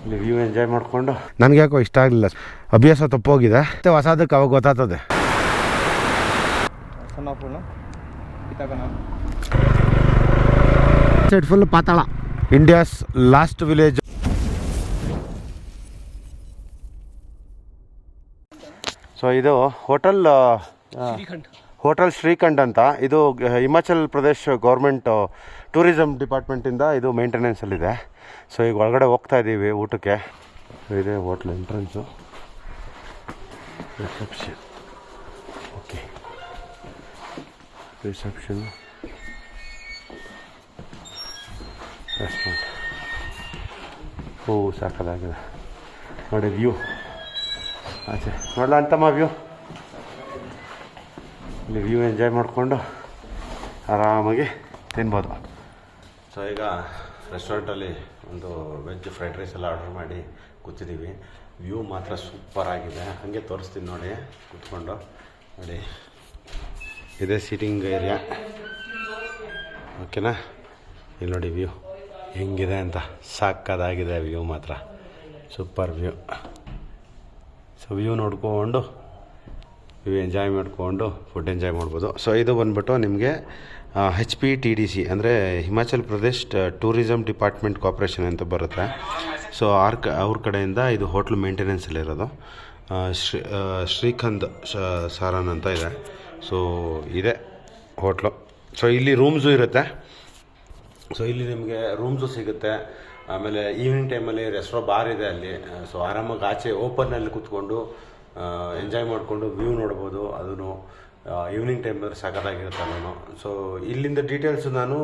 ಇಲ್ಲಿ view enjoy ಮಾಡಿಕೊಂಡು ನನಗೆ ಯಾಕೋ ಇಷ್ಟ ಆಗಲಿಲ್ಲ, ಅಭ್ಯಾಸ ತಪ್ಪೋಗಿದೆ. ಮತ್ತು ಹೊಸದಕ್ಕೆ ಅವಾಗ ಗೊತ್ತಾಗ್ತದೆ. ಸೈಡ್ ಫುಲ್ ಪಾತಾಳ. India's last village. ಸೊ ಇದು ಹೋಟೆಲ್ ಶ್ರೀಖಂಡ್ ಅಂತ. ಇದು ಹಿಮಾಚಲ್ ಪ್ರದೇಶ್ ಗೌರ್ಮೆಂಟ್ ಟೂರಿಸಮ್ ಡಿಪಾರ್ಟ್ಮೆಂಟಿಂದ ಇದು ಮೇಂಟೆನೆನ್ಸಲ್ಲಿದೆ. ಸೊ ಈಗ ಒಳಗಡೆ ಹೋಗ್ತಾ ಇದ್ದೀವಿ ಊಟಕ್ಕೆ. ಇದೆ hotel entrance, reception. Okay, reception, restaurant. ಓ ಸಾಕಾಗಿದೆ ನೋಡಿ ವ್ಯೂ. ಆಚೆ ನೋಡಲ್ಲ ಅಂತಮ್ಮ ವ್ಯೂ. ಇಲ್ಲಿ ವ್ಯೂ ಎಂಜಾಯ್ ಮಾಡಿಕೊಂಡು ಆರಾಮಾಗಿ ತಿನ್ಬೋದು. ಸೊ ಈಗ ರೆಸ್ಟೋರೆಂಟಲ್ಲಿ ಒಂದು ವೆಜ್ ಫ್ರೈಡ್ ರೈಸ್ ಎಲ್ಲ ಆರ್ಡ್ರ್ ಮಾಡಿ ಕೂತಿದ್ದೀವಿ. ವ್ಯೂ ಮಾತ್ರ ಸೂಪರಾಗಿದೆ. ಹಾಗೆ ತೋರಿಸ್ತೀನಿ ನೋಡಿ ಕೂತ್ಕೊಂಡು. ನೋಡಿ ಇದೇ ಸೀಟಿಂಗ್ ಏರಿಯಾ. ಓಕೆನಾ? ಇಲ್ಲಿ ನೋಡಿ ವ್ಯೂ ಹೆಂಗಿದೆ ಅಂತ. ಸಾಕಾಗಿದೆ ವ್ಯೂ ಮಾತ್ರ, ಸೂಪರ್ ವ್ಯೂ. ಸೊ ವ್ಯೂ ನೋಡ್ಕೊಂಡು ವ್ಯೂ ಎಂಜಾಯ್ ಮಾಡಿಕೊಂಡು ಫುಡ್ ಎಂಜಾಯ್ ಮಾಡ್ಬೋದು. ಸೊ ಇದು ಬಂದ್ಬಿಟ್ಟು ನಿಮಗೆ HPTDC ಅಂದರೆ Himachal Pradesh tourism department corporation ಅಂತ ಬರುತ್ತೆ. ಸೊ ಅವ್ರ ಕಡೆಯಿಂದ ಇದು ಹೋಟ್ಲ್ ಮೇಂಟೆನೆನ್ಸಲ್ಲಿರೋದು. ಶ್ರೀಖಂದ್ ಸಾರನ್ ಅಂತ ಇದೆ. ಸೊ ಇದೆ ಹೋಟ್ಲು. ಸೊ ಇಲ್ಲಿ ರೂಮ್ಸು ಇರುತ್ತೆ. ಸೊ ಇಲ್ಲಿ ನಿಮಗೆ ರೂಮ್ಸು ಸಿಗುತ್ತೆ. ಆಮೇಲೆ ಈವ್ನಿಂಗ್ ಟೈಮಲ್ಲಿ ಬಾರ್ ಇದೆ ಅಲ್ಲಿ. ಸೊ ಆರಾಮಾಗಿ ಆಚೆ ಓಪನ್ನಲ್ಲಿ ಕೂತ್ಕೊಂಡು ಎಂಜಾಯ್ ಮಾಡಿಕೊಂಡು ವ್ಯೂ ನೋಡ್ಬೋದು. ಅದೂ ಈವ್ನಿಂಗ್ ಟೈಮಲ್ಲಿ ಸಖತ್ತಾಗಿರುತ್ತೆ ಅಲ್ಲೂ. ಇಲ್ಲಿಂದ ಡೀಟೇಲ್ಸು ನಾನು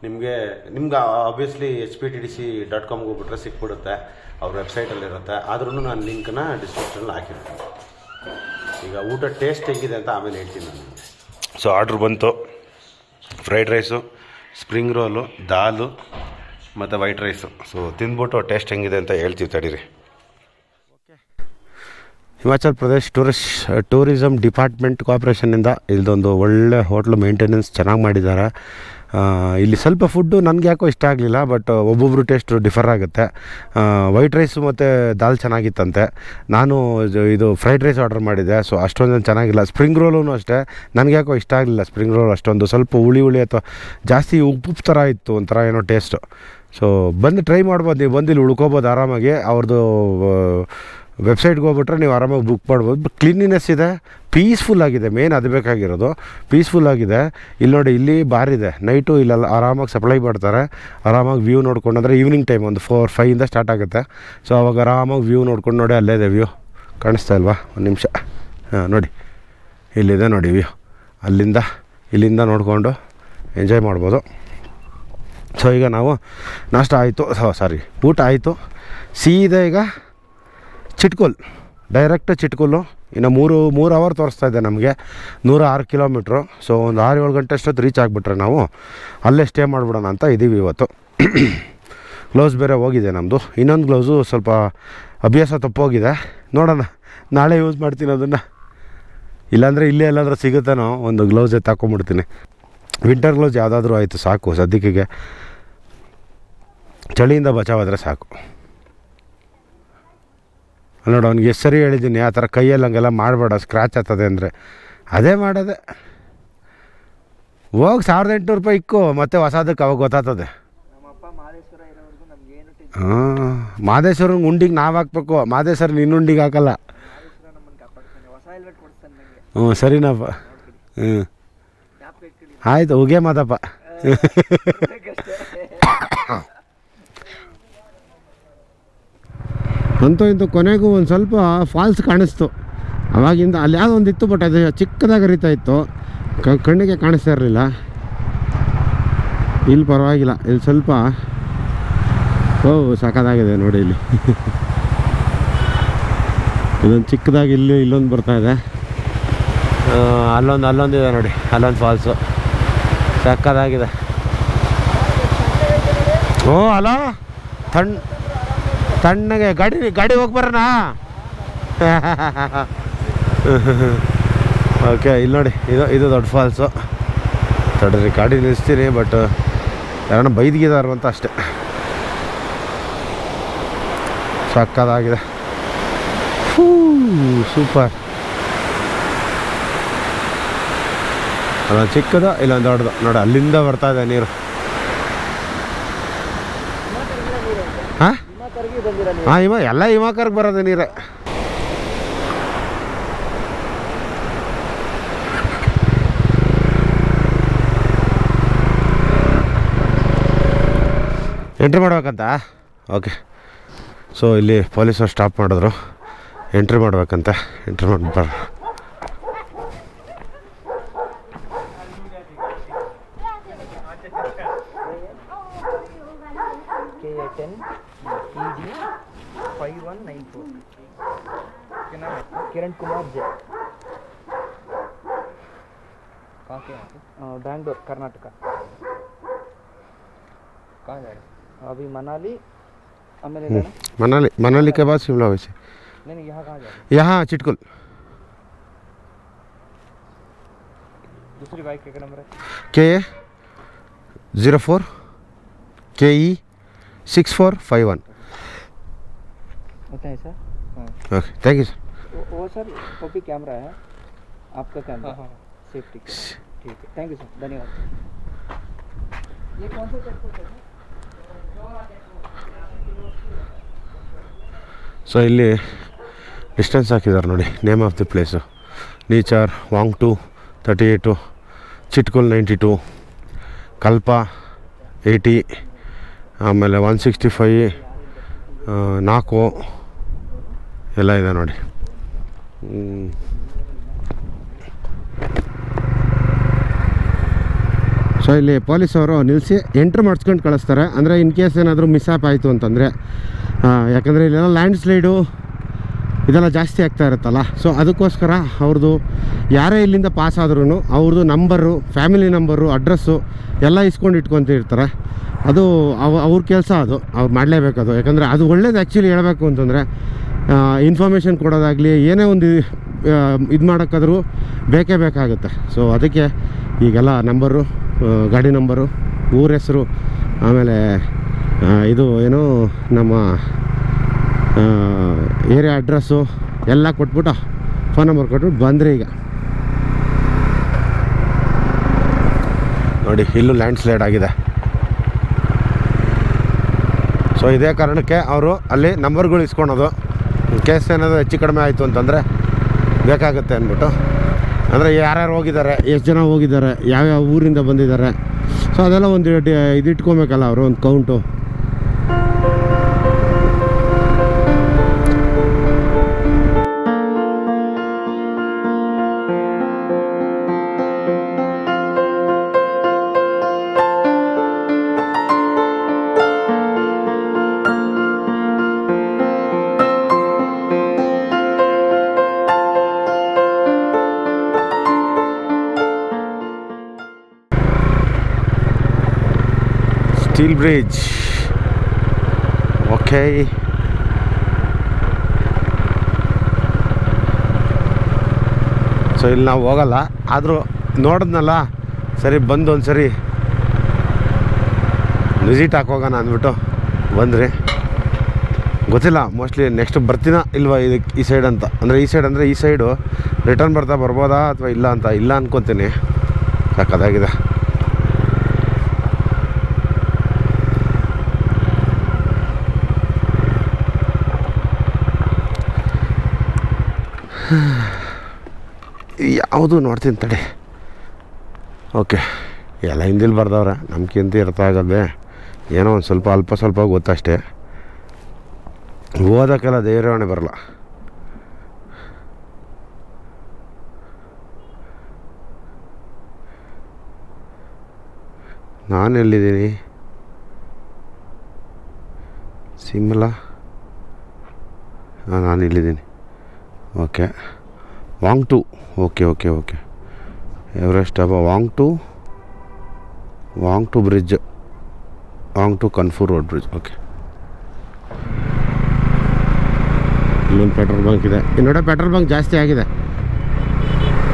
ನಿಮಗೆ ಆಬ್ವಿಯಸ್ಲಿ HPTDC.com ಹೋಗ್ಬಿಟ್ರೆ ಸಿಕ್ಬಿಡುತ್ತೆ, ಅವ್ರ ವೆಬ್ಸೈಟಲ್ಲಿರುತ್ತೆ. ಆದ್ರೂ ನಾನು ಲಿಂಕನ್ನ ಡಿಸ್ಕ್ರಿಪ್ಷನಲ್ಲಿ ಹಾಕಿರ್ತೀನಿ. ಈಗ ಊಟ ಟೇಸ್ಟ್ ಹೆಂಗಿದೆ ಅಂತ ಆಮೇಲೆ ಹೇಳ್ತೀನಿ ನಾನು. ಸೊ ಆರ್ಡ್ರ್ ಬಂತು. ಫ್ರೈಡ್ ರೈಸು, ಸ್ಪ್ರಿಂಗ್ ರೋಲು, ದಾಲು ಮತ್ತು ವೈಟ್ ರೈಸು. ಸೊ ತಿಂದ್ಬಿಟ್ಟು ಟೇಸ್ಟ್ ಹೆಂಗಿದೆ ಅಂತ ಹೇಳ್ತೀವಿ ತಡೀರಿ. ಹಿಮಾಚಲ್ ಪ್ರದೇಶ್ ಟೂರಿಸಮ್ ಡಿಪಾರ್ಟ್ಮೆಂಟ್ ಕಾರ್ಪೊರೇಷನಿಂದ ಇಲ್ಲದೊಂದು ಒಳ್ಳೆ ಹೋಟ್ಲು ಮೇಂಟೆನೆನ್ಸ್ ಚೆನ್ನಾಗಿ ಮಾಡಿದ್ದಾರೆ. ಇಲ್ಲಿ ಸ್ವಲ್ಪ ಫುಡ್ಡು ನನಗೆ ಯಾಕೋ ಇಷ್ಟ ಆಗಲಿಲ್ಲ, ಬಟ್ ಒಬ್ಬೊಬ್ಬರು ಟೇಸ್ಟು ಡಿಫರ್ ಆಗುತ್ತೆ. ವೈಟ್ ರೈಸು ಮತ್ತು ದಾಲ್ ಚೆನ್ನಾಗಿತ್ತಂತೆ. ನಾನು ಇದು ಫ್ರೈಡ್ ರೈಸ್ ಆರ್ಡರ್ ಮಾಡಿದ್ದೆ. ಸೊ ಅಷ್ಟೊಂದು ಚೆನ್ನಾಗಿಲ್ಲ. ಸ್ಪ್ರಿಂಗ್ ರೋಲೂ ಅಷ್ಟೇ ನನಗೆ ಯಾಕೋ ಇಷ್ಟ ಆಗಲಿಲ್ಲ. ಸ್ಪ್ರಿಂಗ್ ರೋಲ್ ಅಷ್ಟೊಂದು ಸ್ವಲ್ಪ ಹುಳಿ ಅಥವಾ ಜಾಸ್ತಿ ಉಪ್ಪು ಥರ ಇತ್ತು, ಒಂಥರ ಏನೋ ಟೇಸ್ಟು. ಸೊ ಬಂದು ಟ್ರೈ ಮಾಡ್ಬೋದು, ನೀವು ಬಂದು ಇಲ್ಲಿ ಉಳ್ಕೋಬೋದು ಆರಾಮಾಗಿ. ಅವ್ರದ್ದು ವೆಬ್ಸೈಟ್ಗೆ ಹೋಗ್ಬಿಟ್ರೆ ನೀವು ಆರಾಮಾಗಿ ಬುಕ್ ಮಾಡ್ಬೋದು. ಕ್ಲೀನಿನೆಸ್ ಇದೆ, ಪೀಸ್ಫುಲ್ ಆಗಿದೆ. ಮೇನ್ ಅದು ಬೇಕಾಗಿರೋದು, ಪೀಸ್ಫುಲ್ ಆಗಿದೆ. ಇಲ್ಲಿ ನೋಡಿ, ಇಲ್ಲಿ ಬಾರ್ ಇದೆ. ನೈಟು ಇಲ್ಲೆಲ್ಲ ಆರಾಮಾಗಿ ಸಪ್ಲೈ ಮಾಡ್ತಾರೆ. ಆರಾಮಾಗಿ ವ್ಯೂ ನೋಡ್ಕೊಂಡು, ಅಂದರೆ ಈವ್ನಿಂಗ್ ಟೈಮ್ ಒಂದು 4-5 ಸ್ಟಾರ್ಟ್ ಆಗುತ್ತೆ. ಸೊ ಅವಾಗ ಆರಾಮಾಗಿ ವ್ಯೂ ನೋಡ್ಕೊಂಡು ನೋಡಿ, ಅಲ್ಲೇ ಇದೆ ವ್ಯೂ. ಕಾಣಿಸ್ತಾ ಇಲ್ವಾ? ಒಂದು ನಿಮಿಷ. ನೋಡಿ ಇಲ್ಲಿದೆ ನೋಡಿ ವ್ಯೂ. ಇಲ್ಲಿಂದ ನೋಡಿಕೊಂಡು ಎಂಜಾಯ್ ಮಾಡ್ಬೋದು. ಸೊ ಈಗ ನಾವು ನಾಷ್ಟ ಆಯಿತು, ಊಟ ಆಯಿತು. ಸೀದಾ ಈಗ ಚಿಟ್ಕುಲ್, ಡೈರೆಕ್ಟ್ ಚಿಟ್ಕುಲ್ಲು. ಇನ್ನು 3 ಅವರ್ ತೋರಿಸ್ತಾ ಇದೆ ನಮಗೆ, 106 ಕಿಲೋಮೀಟ್ರು. ಸೊ ಒಂದು 6-7 ಗಂಟೆ ಅಷ್ಟೊತ್ತು ರೀಚ್ ಆಗಿಬಿಟ್ರೆ ನಾವು ಅಲ್ಲೇ ಸ್ಟೇ ಮಾಡಿಬಿಡೋಣ ಅಂತ ಇದ್ದೀವಿ ಇವತ್ತು. ಗ್ಲೌಸ್ ಬೇರೆ ಹೋಗಿದೆ ನಮ್ಮದು. ಇನ್ನೊಂದು ಗ್ಲೌಸು ಸ್ವಲ್ಪ ಅಭ್ಯಾಸ ತಪ್ಪೋಗಿದೆ. ನೋಡೋಣ, ನಾಳೆ ಯೂಸ್ ಮಾಡ್ತೀನಿ ಅದನ್ನು. ಇಲ್ಲಾಂದರೆ ಇಲ್ಲೇ ಎಲ್ಲಾದರೂ ಸಿಗುತ್ತೇನೋ ಒಂದು ಗ್ಲೌಸ್ ತಗೊಂಬಿಡ್ತೀನಿ. ವಿಂಟರ್ ಗ್ಲೌಸ್ ಯಾವುದಾದ್ರೂ ಆಯಿತು ಸಾಕು ಸದ್ಯಕ್ಕೆ. ಚಳಿಯಿಂದ ಬಚಾವಾದರೆ ಸಾಕು. ನೋಡಿ, ಅವ್ನಿಗೆ ಎಷ್ಟು ಸರಿ ಹೇಳಿದ್ದೀನಿ ಆ ಥರ ಕೈಯಲ್ಲಿ ಹಂಗೆಲ್ಲ ಮಾಡಬೇಡ, ಸ್ಕ್ರ್ಯಾಚ್ ಆಗ್ತದೆ ಅಂದರೆ. ಅದೇ ಮಾಡೋದೆ. ಹೋಗಿ 1800 ರೂಪಾಯಿ ಇಕ್ಕು, ಮತ್ತೆ ಹೊಸದಕ್ಕೆ ಅವಾಗ ಗೊತ್ತಾಗ್ತದೆ. ಹಾಂ, ಮಾದೇಶ್ವರಂಗೆ ಉಂಡಿಗೆ ನಾವು ಹಾಕ್ಬೇಕು, ಮಾದೇಶ್ವರ ನಿನ್ನ ಉಂಡಿಗೆ ಹಾಕಲ್ಲ. ಹ್ಞೂ ಸರಿನಪ್ಪ. ಆಯಿತು, ಉಗೆ ಮಾತಪ್ಪ. ಅಂತೂ ಇಂತೂ ಕೊನೆಗೂ ಒಂದು ಸ್ವಲ್ಪ ಫಾಲ್ಸ್ ಕಾಣಿಸ್ತು. ಅವಾಗಿಂದ ಅಲ್ಲಿ ಯಾವುದೋ ಒಂದು ಇತ್ತು, ಬಟ್ ಅದು ಚಿಕ್ಕದಾಗಿ ಹರಿತಾ ಇತ್ತು, ಕಣ್ಣಿಗೆ ಕಾಣಿಸ್ತಾ ಇರಲಿಲ್ಲ. ಇಲ್ಲಿ ಪರವಾಗಿಲ್ಲ, ಇಲ್ಲಿ ಸ್ವಲ್ಪ ಸಾಕಾಗಿದೆ ನೋಡಿ. ಇಲ್ಲಿ ಇದೊಂದು ಚಿಕ್ಕದಾಗಿ ಇಲ್ಲೊಂದು ಬರ್ತಾಯಿದೆ. ಅಲ್ಲೊಂದಿದೆ ನೋಡಿ, ಅಲ್ಲೊಂದು ಫಾಲ್ಸು ಸಕ್ಕದಾಗಿದೆ. ಓ ಅಲ್ಲ, ತಣ್ಣಗೆ ಗಾಡಿ ಹೋಗಿ ಬರೋಣ. ಓಕೆ, ಇಲ್ಲಿ ನೋಡಿ, ಇದು ದೊಡ್ಡ ಫಾಲ್ಸು. ತಡ್ರಿ, ಗಾಡಿ ನಿಲ್ಲಿಸ್ತೀನಿ, ಬಟ್ ಯಾರನ್ನ ಬೈದಿಗಿದಾರು ಅಂತ ಅಷ್ಟೆ. ಸಕ್ಕದಾಗಿದೆ. ಸೂಪರ್. ಅಲ್ಲೊಂದು ಚಿಕ್ಕದ ಇಲ್ಲೊಂದು ದೊಡ್ಡದು ನೋಡಿ, ಅಲ್ಲಿಂದ ಬರ್ತಾ ಇದೆ ನೀರು. ಹಾಂ ಹಾಂ, ಎಲ್ಲ ಹಿಮಾಕರ್ಗೆ ಬರೋದು ನೀರೇ. ಎಂಟ್ರಿ ಮಾಡ್ಬೇಕಂತ. ಓಕೆ, ಸೊ ಇಲ್ಲಿ ಪೊಲೀಸರು ಸ್ಟಾಪ್ ಮಾಡಿದ್ರು, ಎಂಟ್ರಿ ಮಾಡ್ಬೇಕಂತ. ಎಂಟ್ರಿ ಮಾಡ್ಬಾರ. किरण कुमार जय, बैंगलोर कर्नाटका. कहाँ जा रहे? अभी मनाली. मनाली के बाद शिमला वैसे. नहीं, यहाँ कहाँ जा रहे? यहाँ चिटकुल. दूसरी बाइक का नंबर है KA04 KE 6451. होता है sir. Okay, thank you sir. वो सर कॉपी कैमरा है आपका कैमरा. हाँ, सेफ्टी. ठीक है, थैंक यू सर, धन्यवाद. ये कौन सा चेकपोस्ट है? ಸೊ ಇಲ್ಲಿ ಡಿಸ್ಟೆನ್ಸ್ ಹಾಕಿದ್ದಾರೆ ನೋಡಿ, ನೇಮ್ ಆಫ್ ದಿ ಪ್ಲೇಸು. ನೀಚಾರ್ ವಾಂಗ್ಟು 38, ಚಿಟ್ಕುಲ್ 92, ಕಲ್ಪ 80, ಆಮೇಲೆ 165, ನಾಲ್ಕು ಎಲ್ಲ ಇದೆ ನೋಡಿ. ಸೊ ಇಲ್ಲಿ ಪೊಲೀಸವರು ನಿಲ್ಲಿಸಿ ಎಂಟ್ರಿ ಮಾಡಿಸ್ಕೊಂಡು ಕಳಿಸ್ತಾರೆ. ಅಂದರೆ ಇನ್ ಕೇಸ್ ಏನಾದರೂ ಮಿಸ್ಆಪ್ ಆಯಿತು ಅಂತಂದರೆ, ಯಾಕಂದರೆ ಇಲ್ಲೆಲ್ಲ ಲ್ಯಾಂಡ್ ಸ್ಲೈಡು ಇದೆಲ್ಲ ಜಾಸ್ತಿ ಆಗ್ತಾ ಇರುತ್ತಲ್ಲ. ಸೊ ಅದಕ್ಕೋಸ್ಕರ ಅವ್ರದ್ದು ಯಾರೇ ಇಲ್ಲಿಂದ ಪಾಸ್ ಆದ್ರೂ ಅವ್ರದ್ದು ನಂಬರು, ಫ್ಯಾಮಿಲಿ ನಂಬರು, ಅಡ್ರೆಸ್ಸು ಎಲ್ಲ ಇಸ್ಕೊಂಡು ಇಟ್ಕೊತಿರ್ತಾರೆ. ಅದು ಅವ್ರ ಕೆಲಸ, ಅದು ಅವ್ರು ಮಾಡಲೇಬೇಕದು. ಯಾಕಂದರೆ ಅದು ಒಳ್ಳೇದು ಆ್ಯಕ್ಚುಲಿ ಹೇಳಬೇಕು ಅಂತಂದರೆ. ಇನ್ಫಾರ್ಮೇಷನ್ ಕೊಡೋದಾಗಲಿ ಏನೇ ಒಂದು ಇದು ಮಾಡೋಕ್ಕಾದ್ರೂ ಬೇಕೇ ಬೇಕಾಗುತ್ತೆ. ಸೊ ಅದಕ್ಕೆ ಈಗೆಲ್ಲ ನಂಬರು, ಗಾಡಿ ನಂಬರು, ಊರ ಹೆಸರು, ಆಮೇಲೆ ಇದು ಏನು ನಮ್ಮ ಏರಿಯಾ ಅಡ್ರೆಸ್ಸು ಎಲ್ಲ ಕೊಟ್ಬಿಟ್ಟು ಫೋನ್ ನಂಬರ್ ಕೊಟ್ಬಿಟ್ಟು ಬಂದರೆ ಈಗ ನೋಡಿ, ಇಲ್ಲೂ ಲ್ಯಾಂಡ್ ಸ್ಲೈಡ್ ಆಗಿದೆ. ಸೊ ಇದೇ ಕಾರಣಕ್ಕೆ ಅವರು ಅಲ್ಲಿ ನಂಬರ್ಗಳು ಇಸ್ಕೊಳೋದು. ಕೇಸ್ ಏನಾದರೂ ಹೆಚ್ಚು ಕಡಿಮೆ ಆಯಿತು ಅಂತಂದರೆ ಬೇಕಾಗುತ್ತೆ ಅಂದ್ಬಿಟ್ಟು. ಅಂದರೆ ಯಾರ್ಯಾರು ಹೋಗಿದ್ದಾರೆ, ಎಷ್ಟು ಜನ ಹೋಗಿದ್ದಾರೆ, ಯಾವ್ಯಾವ ಊರಿಂದ ಬಂದಿದ್ದಾರೆ, ಸೊ ಅದೆಲ್ಲ ಒಂದು ಇದು ಇಟ್ಕೊಬೇಕಲ್ಲ ಅವರು, ಒಂದು count. Steel bridge. Okay, so ಇಲ್ಲಿ ನಾವು ಹೋಗಲ್ಲ, ಆದರೂ ನೋಡಿದ್ನಲ್ಲ ಸರಿ ಬಂದು ಒಂದು ಸರಿ ವಿಸಿಟ್ ಹಾಕೋಗೋಣ ಅಂದ್ಬಿಟ್ಟು ಬಂದ್ರಿ. ಗೊತ್ತಿಲ್ಲ, ಮೋಸ್ಟ್ಲಿ ನೆಕ್ಸ್ಟ್ ಬರ್ತೀನ ಇಲ್ವಾ ಇದಕ್ಕೆ ಈ ಸೈಡ್ ಅಂತ. ಅಂದರೆ ಈ ಸೈಡು ರಿಟರ್ನ್ ಬರ್ಬೋದಾ ಅಥವಾ ಇಲ್ಲ ಅಂತ. ಇಲ್ಲ ಅಂದ್ಕೊತೀನಿ. ಸಕ್ಕತ್ತಾಗಿದೆ. ಯಾವುದು ನೋಡ್ತೀನಿ ತಡೆ. ಓಕೆ, ಎಲ್ಲ ಹಿಂದಿಲಿ ಬರ್ದವ್ರೆ, ನಮ್ಗಿಂತ ಅರ್ಥ ಆಗೋದೆ ಏನೋ ಒಂದು ಸ್ವಲ್ಪ ಸ್ವಲ್ಪ ಗೊತ್ತಷ್ಟೇ. ಓದೋಕ್ಕೆಲ್ಲ ಧೈರ್ಯವಾಣೆ ಬರಲ್ಲ. ನಾನು ಎಲ್ಲಿದ್ದೀನಿ? ಸಿಮ್ಲಾ. ಹಾಂ, ನಾನು ಇಲ್ಲಿದ್ದೀನಿ. ಓಕೆ, ವಾಂಗ್ಟು. ಓಕೆ ಎವರೆಸ್ಟ್ ಅಬ ವಾಂಗ್ಟು ಬ್ರಿಡ್ಜ್, ವಾಂಗ್ಟು ಕನ್ಫೂರ್ ರೋಡ್ ಬ್ರಿಡ್ಜ್. ಓಕೆ, ಇಲ್ಲೊಂದು ಪೆಟ್ರೋಲ್ ಬಂಕ್ ಇದೆ. ನೋಡಿ, ಪೆಟ್ರೋಲ್ ಬಂಕ್ ಜಾಸ್ತಿ ಆಗಿದೆ.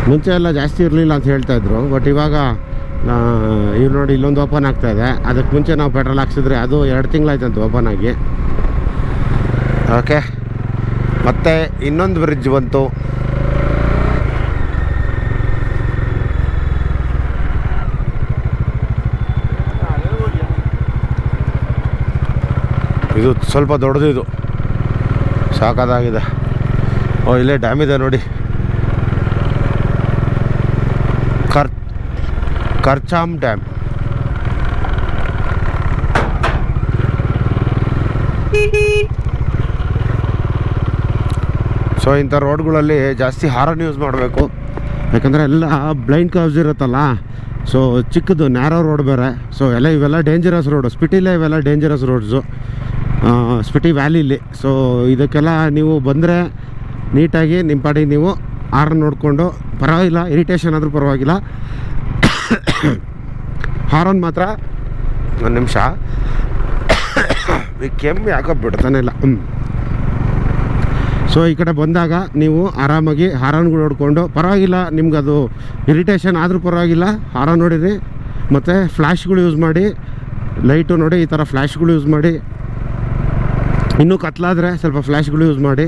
ಮುಂಚೆ ಎಲ್ಲ ಜಾಸ್ತಿ ಇರಲಿಲ್ಲ ಅಂತ ಹೇಳ್ತಾಯಿದ್ರು, ಬಟ್ ಇವಾಗ ಇವ್ರು ನೋಡಿ ಇಲ್ಲೊಂದು ಓಪನ್ ಆಗ್ತಾಯಿದೆ. ಅದಕ್ಕೆ ಮುಂಚೆ ನಾವು ಪೆಟ್ರೋಲ್ ಹಾಕ್ಸಿದ್ರೆ ಅದು 2 ತಿಂಗಳಾಯ್ತಂತೆ ಓಪನ್ ಆಗಿ. ಓಕೆ, ಮತ್ತು ಇನ್ನೊಂದು ಬ್ರಿಡ್ಜ್ ಬಂತು. ಇದು ಸ್ವಲ್ಪ ದೊಡ್ಡದು, ಇದು ಸಾಕಾಗಿದೆ. ಓ, ಇಲ್ಲೇ ಡ್ಯಾಮ್ ಇದೆ ನೋಡಿ, ಕರ್ಚಾಮ್ ಡ್ಯಾಮ್. ಸೊ ಇಂಥ ರೋಡ್ಗಳಲ್ಲಿ ಜಾಸ್ತಿ ಹಾರನ್ ಯೂಸ್ ಮಾಡಬೇಕು, ಯಾಕಂದರೆ ಎಲ್ಲ ಬ್ಲೈಂಡ್ ಕರ್ವ್ಸ್ ಇರುತ್ತಲ್ಲ. ಸೊ ಚಿಕ್ಕದು ನ್ಯಾರೋ ರೋಡ್ ಬೇರೆ. ಸೊ ಇವೆಲ್ಲ ಡೇಂಜರಸ್ ರೋಡು. ಸ್ಪಿಟಿಲೇ ಇವೆಲ್ಲ ಡೇಂಜರಸ್ ರೋಡ್ಸು, ಸ್ಪಿಟಿ ವ್ಯಾಲಿಲಿ. ಸೊ ಇದಕ್ಕೆಲ್ಲ ನೀವು ಬಂದರೆ ನೀಟಾಗಿ ನಿಮ್ಮ ಪಾಡಿಗೆ ನೀವು ಹಾರನ್ ನೋಡಿಕೊಂಡು, ಪರವಾಗಿಲ್ಲ, ಇರಿಟೇಷನ್ ಆದರೂ ಪರವಾಗಿಲ್ಲ, ಹಾರನ್ ಮಾತ್ರ ಒಂದು ನಿಮಿಷ ಕೆಮ್ಮು ಯಾಕೋ ಬಿಡ್ತಾನೆ ಇಲ್ಲ. ಸೊ ಈ ಕಡೆ ಬಂದಾಗ ನೀವು ಆರಾಮಾಗಿ ಹಾರನ್ಗಳು ನೋಡಿಕೊಂಡು, ಪರವಾಗಿಲ್ಲ, ನಿಮ್ಗೆ ಅದು ಇರಿಟೇಷನ್ ಆದರೂ ಪರವಾಗಿಲ್ಲ, ಹಾರನ್ ನೋಡಿರಿ. ಮತ್ತು ಫ್ಲ್ಯಾಶ್ಗಳು ಯೂಸ್ ಮಾಡಿ, ಲೈಟು ನೋಡಿ, ಈ ಥರ ಫ್ಲ್ಯಾಶ್ಗಳು ಯೂಸ್ ಮಾಡಿ. ಇನ್ನೂ ಕತ್ಲಾದರೆ ಸ್ವಲ್ಪ ಫ್ಲ್ಯಾಶ್ಗಳು ಯೂಸ್ ಮಾಡಿ.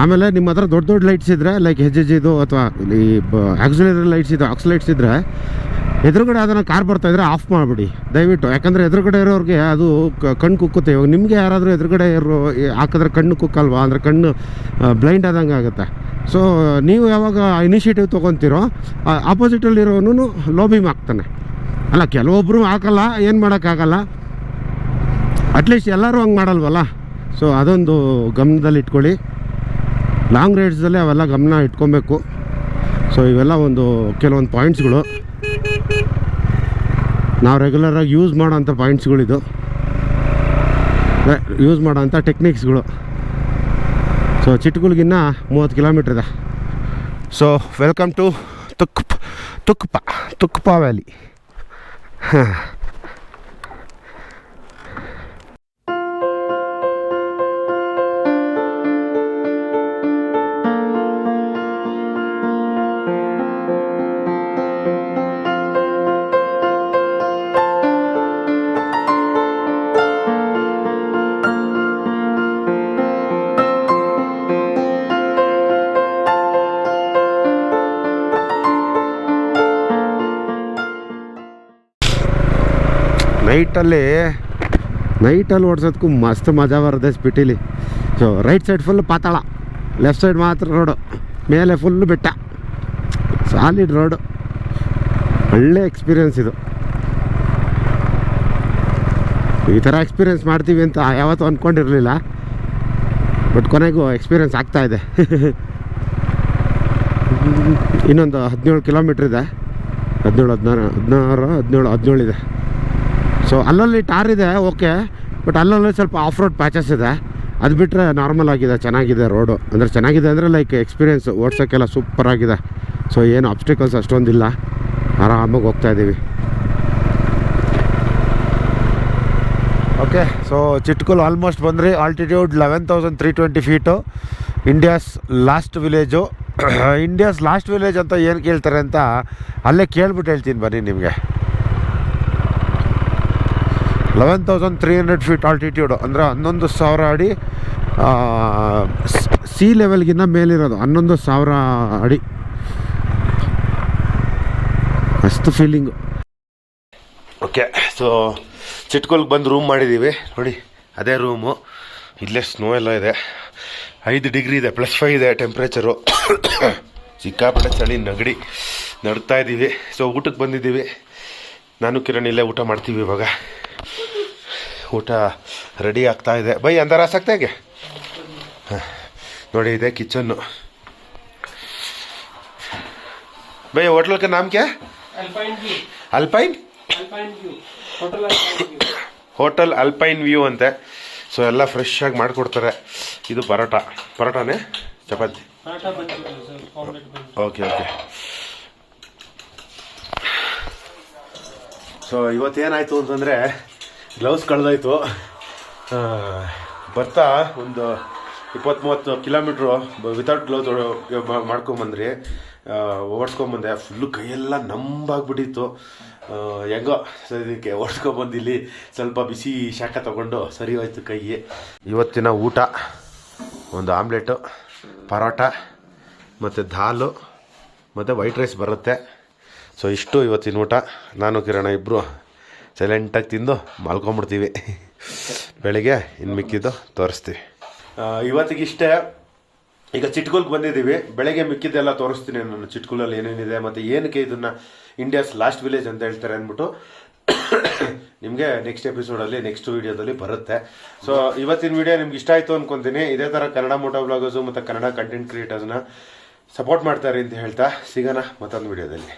ಆಮೇಲೆ ನಿಮ್ಮ ಹತ್ರ ದೊಡ್ಡ ದೊಡ್ಡ ಲೈಟ್ಸ್ ಇದ್ದರೆ, ಲೈಕ್ ಇದು ಅಥವಾ ಈ ಆಕ್ಸಿಲರಿ ಲೈಟ್ಸ್ ಇದು ಆಕ್ಸ್ ಲೈಟ್ಸ್ ಇದ್ದರೆ, ಎದುರುಗಡೆ ಅದನ್ನು ಕಾರ್ ಬರ್ತಾಯಿದ್ರೆ ಆಫ್ ಮಾಡಿಬಿಡಿ ದಯವಿಟ್ಟು. ಯಾಕಂದರೆ ಎದುರುಗಡೆ ಇರೋರಿಗೆ ಅದು ಕಣ್ಣು ಕುಕ್ಕುತ್ತೆ. ಇವಾಗ ನಿಮಗೆ ಯಾರಾದರೂ ಎದುರುಗಡೆ ಹಾಕಿದ್ರೆ ಕಣ್ಣು ಕುಕ್ಕಲ್ವಾ, ಅಂದರೆ ಕಣ್ಣು ಬ್ಲೈಂಡ್ ಆದಂಗೆ ಆಗುತ್ತೆ. ಸೊ ನೀವು ಯಾವಾಗ ಇನಿಷಿಯೇಟಿವ್ ತೊಗೊತೀರೋ, ಆಪೋಸಿಟಲ್ಲಿರೋನು ಲೋ ಬೀಮ್ ಹಾಕ್ತಾನೆ. ಅಲ್ಲ, ಕೆಲವೊಬ್ಬರು ಹಾಕಲ್ಲ, ಏನು ಮಾಡೋಕ್ಕಾಗಲ್ಲ, ಅಟ್ಲೀಸ್ಟ್ ಎಲ್ಲರೂ ಹಂಗೆ ಮಾಡಲ್ವಲ್ಲ. ಸೊ ಅದೊಂದು ಗಮನದಲ್ಲಿ ಇಟ್ಕೊಳ್ಳಿ. ಲಾಂಗ್ ರೈಡ್ಸಲ್ಲಿ ಅವೆಲ್ಲ ಗಮನ ಇಟ್ಕೊಬೇಕು. ಸೊ ಇವೆಲ್ಲ ಕೆಲವೊಂದು ಪಾಯಿಂಟ್ಸ್ಗಳು, ನಾವು ರೆಗ್ಯುಲರಾಗಿ ಯೂಸ್ ಮಾಡೋಂಥ ಪಾಯಿಂಟ್ಸ್ಗಳಿದು, ಯೂಸ್ ಮಾಡೋಂಥ ಟೆಕ್ನಿಕ್ಸ್ಗಳು. ಸೊ ಚಿಟ್ಗುಳ್ಗಿನ್ನ 30 ಕಿಲೋಮೀಟ್ರ್ ಇದೆ. So welcome to Tukpa valley. ನೈಟಲ್ಲಿ ಓಡಿಸೋದಕ್ಕೂ ಮಸ್ತ್ ಮಜಾ ಬರುತ್ತೆ ಸ್ಪಿಟಿಲಿ. ಸೊ ರೈಟ್ ಸೈಡ್ ಫುಲ್ ಪಾತಾಳ, ಲೆಫ್ಟ್ ಸೈಡ್ ಮಾತ್ರ ರೋಡು, ಮೇಲೆ ಫುಲ್ಲು ಬೆಟ್ಟ, ಸಾಲಿಡ್ ರೋಡು. ಒಳ್ಳೆ ಎಕ್ಸ್ಪೀರಿಯೆನ್ಸ್ ಇದು. ಈ ಥರ ಎಕ್ಸ್ಪೀರಿಯೆನ್ಸ್ ಮಾಡ್ತೀವಿ ಅಂತ ಯಾವತ್ತೂ ಅಂದ್ಕೊಂಡಿರಲಿಲ್ಲ, ಬಟ್ ಕೊನೆಗೂ ಎಕ್ಸ್ಪೀರಿಯೆನ್ಸ್ ಆಗ್ತಾಯಿದೆ. ಇನ್ನೊಂದು 17 ಕಿಲೋಮೀಟ್ರ್ ಇದೆ, 17 ಇದೆ. ಸೊ ಅಲ್ಲಲ್ಲಿ ಟಾರ್ ಇದೆ, ಓಕೆ, ಬಟ್ ಅಲ್ಲಲ್ಲಿ ಸ್ವಲ್ಪ ಆಫ್ ರೋಡ್ ಪ್ಯಾಚಸ್ ಇದೆ. ಅದು ಬಿಟ್ಟರೆ ನಾರ್ಮಲ್ ಆಗಿದೆ, ಚೆನ್ನಾಗಿದೆ ರೋಡು. ಅಂದರೆ ಚೆನ್ನಾಗಿದೆ ಅಂದರೆ ಲೈಕ್ ಎಕ್ಸ್ಪೀರಿಯೆನ್ಸ್ ಓಡ್ಸೋಕ್ಕೆಲ್ಲ ಸೂಪರಾಗಿದೆ. ಸೊ ಏನು ಆಬ್ಸ್ಟಿಕಲ್ಸ್ ಅಷ್ಟೊಂದಿಲ್ಲ, ಆರಾಮಾಗಿ ಹೋಗ್ತಾಯಿದ್ದೀವಿ. ಓಕೆ, ಸೊ ಚಿಟ್ಕುಲ್ ಆಲ್ಮೋಸ್ಟ್ ಬಂದ್ರಿ. Altitude 11,320 feet. India's last village. India's last village ಅಂತ ಏನು ಕೇಳ್ತಾರೆ ಅಂತ ಅಲ್ಲೇ ಕೇಳ್ಬಿಟ್ಟು ಹೇಳ್ತೀನಿ ಬನ್ನಿ ನಿಮಗೆ. 11,300 ಫೀಟ್ ಆಲ್ಟಿಟ್ಯೂಡು, ಅಂದರೆ 11,000 ಅಡಿ ಸಿ ಲೆವೆಲ್ಗಿನ್ನ ಮೇಲಿರೋದು. 11,000 ಅಡಿ, ಅಷ್ಟು ಫೀಲಿಂಗು. ಓಕೆ, ಸೊ ಚಿಟ್ಕುಲ್ಗೆ ಬಂದು ರೂಮ್ ಮಾಡಿದ್ದೀವಿ ನೋಡಿ, ಅದೇ ರೂಮು. ಇಲ್ಲೇ ಸ್ನೋ ಎಲ್ಲ ಇದೆ, 5 ಡಿಗ್ರಿ ಇದೆ, +5 ಇದೆ ಟೆಂಪ್ರೇಚರು. ಸಿಕ್ಕಾಪಟ್ಟೆ ಚಳಿ, ನೆಗಡಿ ನಡ್ತಾ ಇದ್ದೀವಿ. ಸೊ ಊಟಕ್ಕೆ ಬಂದಿದ್ದೀವಿ, ನಾನು ಕಿರಣ್ ಇಲ್ಲೇ ಊಟ ಮಾಡ್ತೀವಿ. ಇವಾಗ ಊಟ ರೆಡಿ ಆಗ್ತಾ ಇದೆ. ಬೈ ಅಂದರ ಆಸಕ್ತಾ ಹೇಗೆ ನೋಡಿ, ಇದೆ ಕಿಚನ್ನು. ಭೈ ಹೋಟೆಲ್ का नाम क्या है? ಅಲ್ಪೈನ್ ಹೋಟೆಲ್ ಅಲ್ಪೈನ್ ವ್ಯೂ ಅಂತೆ. ಸೊ ಎಲ್ಲ ಫ್ರೆಶ್ ಆಗಿ ಮಾಡಿಕೊಡ್ತಾರೆ. ಇದು ಪರೋಟಾನೇ ಚಪಾತಿ. ಓಕೆ. ಸೊ ಇವತ್ತೇನಾಯಿತು ಅಂತಂದರೆ, ಗ್ಲೌಸ್ ಕಳೆದೋಯ್ತು. ಬರ್ತಾ ಒಂದು 20-30 ಕಿಲೋಮೀಟ್ರು ವಿತೌಟ್ ಗ್ಲೌಸ್ ಮಾಡ್ಕೊಂಬಂದ್ರಿ, ಓಡಿಸ್ಕೊಂಬಂದೆ. ಫುಲ್ಲು ಕೈಯೆಲ್ಲ ನಂಬಾಗ್ಬಿಟ್ಟಿತ್ತು. ಹೆಂಗೋ ಇದಕ್ಕೆ ಓಡಿಸ್ಕೊಂಬಂದಿಲ್ಲಿ ಸ್ವಲ್ಪ ಬಿಸಿ ಶಾಖ ತೊಗೊಂಡು ಸರಿ ಹೋಯ್ತು ಕೈ. ಇವತ್ತಿನ ಊಟ ಒಂದು ಆಮ್ಲೆಟು, ಪರೋಟ ಮತ್ತು ದಾಲು ಮತ್ತು ವೈಟ್ ರೈಸ್ ಬರುತ್ತೆ. ಸೊ ಇಷ್ಟು ಇವತ್ತಿನ ಊಟ. ನಾನು ಕಿರಣ ಇಬ್ಬರು ಸೈಲೆಂಟಾಗಿ ತಿಂದು ಮಲ್ಕೊಂಬಿಡ್ತೀವಿ. ಬೆಳಿಗ್ಗೆ ಇನ್ನು ಮಿಕ್ಕಿದ್ದು ತೋರಿಸ್ತೀವಿ. ಇವತ್ತಿಗಿಷ್ಟೇ. ಈಗ ಚಿಟ್ಕುಲ್ಗೆ ಬಂದಿದ್ದೀವಿ. ಬೆಳಗ್ಗೆ ಮಿಕ್ಕಿದ್ದೆಲ್ಲ ತೋರಿಸ್ತೀನಿ ನಾನು, ಚಿಟ್ಕುಲಲ್ಲಿ ಏನೇನಿದೆ ಮತ್ತು ಏನಕ್ಕೆ ಇದನ್ನು ಇಂಡಿಯಾಸ್ ಲಾಸ್ಟ್ ವಿಲೇಜ್ ಅಂತ ಹೇಳ್ತಾರೆ ಅಂದ್ಬಿಟ್ಟು ನಿಮಗೆ ನೆಕ್ಸ್ಟ್ ಎಪಿಸೋಡಲ್ಲಿ ನೆಕ್ಸ್ಟ್ ವೀಡಿಯೋದಲ್ಲಿ ಬರುತ್ತೆ. ಸೊ ಇವತ್ತಿನ ವಿಡಿಯೋ ನಿಮ್ಗೆ ಇಷ್ಟ ಆಯಿತು ಅಂದ್ಕೊತೀನಿ. ಇದೇ ಥರ ಕನ್ನಡ ಮೋಟೋ ಬ್ಲಾಗರ್ಸು ಮತ್ತು ಕನ್ನಡ ಕಂಟೆಂಟ್ ಕ್ರಿಯೇಟರ್ಸ್ನ ಸಪೋರ್ಟ್ ಮಾಡ್ತಾರೆ ಅಂತ ಹೇಳ್ತಾ ಸಿಗೋಣ ಮತ್ತೊಂದು ವಿಡಿಯೋದಲ್ಲಿ.